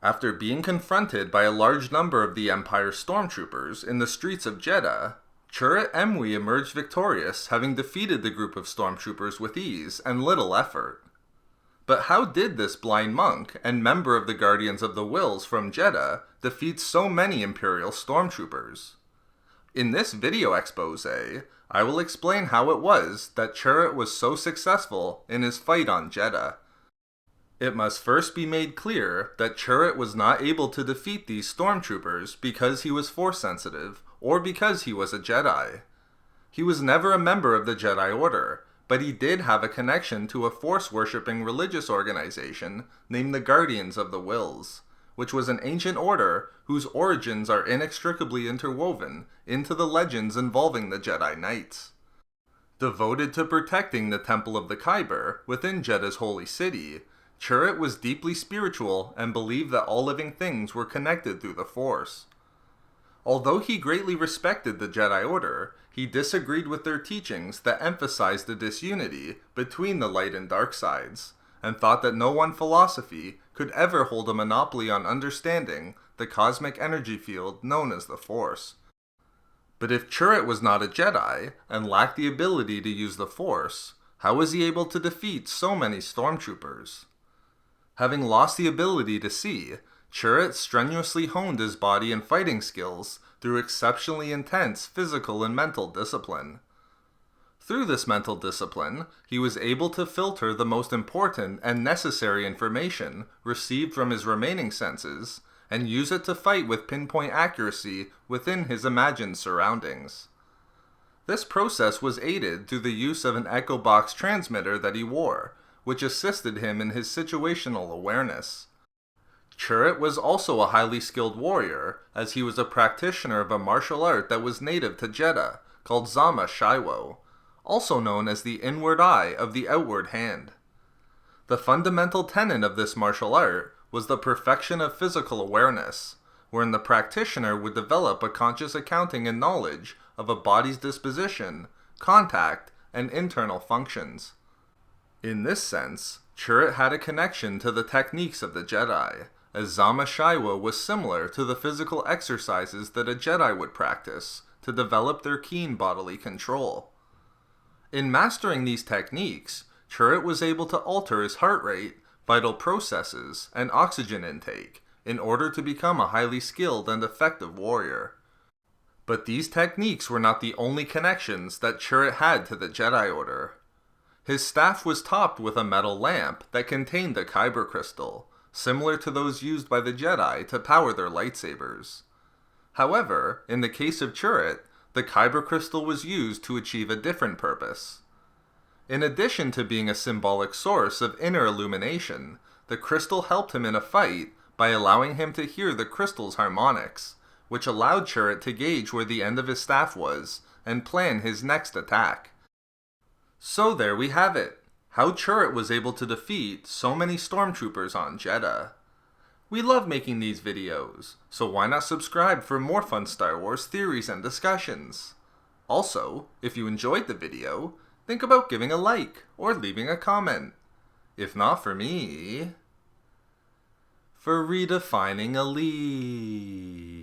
After being confronted by a large number of the Empire's stormtroopers in the streets of Jedha, Chirrut Îmwe emerged victorious, having defeated the group of stormtroopers with ease and little effort. But how did this blind monk and member of the Guardians of the Whills from Jedha defeat so many Imperial stormtroopers? In this video expose, I will explain how it was that Chirrut was so successful in his fight on Jedha. It must first be made clear that Chirrut was not able to defeat these stormtroopers because he was Force sensitive or because he was a Jedi. He was never a member of the Jedi Order, but he did have a connection to a Force-worshipping religious organization named the Guardians of the Whills, which was an ancient order whose origins are inextricably interwoven into the legends involving the Jedi Knights. Devoted to protecting the Temple of the Kyber within Jedha's holy city, Chirrut was deeply spiritual and believed that all living things were connected through the Force. Although he greatly respected the Jedi Order, he disagreed with their teachings that emphasized the disunity between the light and dark sides, and thought that no one philosophy could ever hold a monopoly on understanding the cosmic energy field known as the Force. But if Chirrut was not a Jedi and lacked the ability to use the Force, how was he able to defeat so many stormtroopers? Having lost the ability to see, Chirrut strenuously honed his body and fighting skills through exceptionally intense physical and mental discipline. Through this mental discipline, he was able to filter the most important and necessary information received from his remaining senses and use it to fight with pinpoint accuracy within his imagined surroundings. This process was aided through the use of an echo box transmitter that he wore, which assisted him in his situational awareness. Chirrut was also a highly skilled warrior, as he was a practitioner of a martial art that was native to Jedha, called Zama Shiwo, also known as the inward eye of the outward hand. The fundamental tenet of this martial art was the perfection of physical awareness, wherein the practitioner would develop a conscious accounting and knowledge of a body's disposition, contact, and internal functions. In this sense, Chirrut had a connection to the techniques of the Jedi, as Zama Shiwo was similar to the physical exercises that a Jedi would practice to develop their keen bodily control. In mastering these techniques, Chirrut was able to alter his heart rate, vital processes, and oxygen intake in order to become a highly skilled and effective warrior. But these techniques were not the only connections that Chirrut had to the Jedi Order. His staff was topped with a metal lamp that contained a kyber crystal, similar to those used by the Jedi to power their lightsabers. However, in the case of Chirrut, the kyber crystal was used to achieve a different purpose. In addition to being a symbolic source of inner illumination, the crystal helped him in a fight by allowing him to hear the crystal's harmonics, which allowed Chirrut to gauge where the end of his staff was and plan his next attack. So there we have it, how Chirrut was able to defeat so many stormtroopers on Jedha. We love making these videos, so why not subscribe for more fun Star Wars theories and discussions? Also, if you enjoyed the video, think about giving a like or leaving a comment. If not for me, for redefining elite.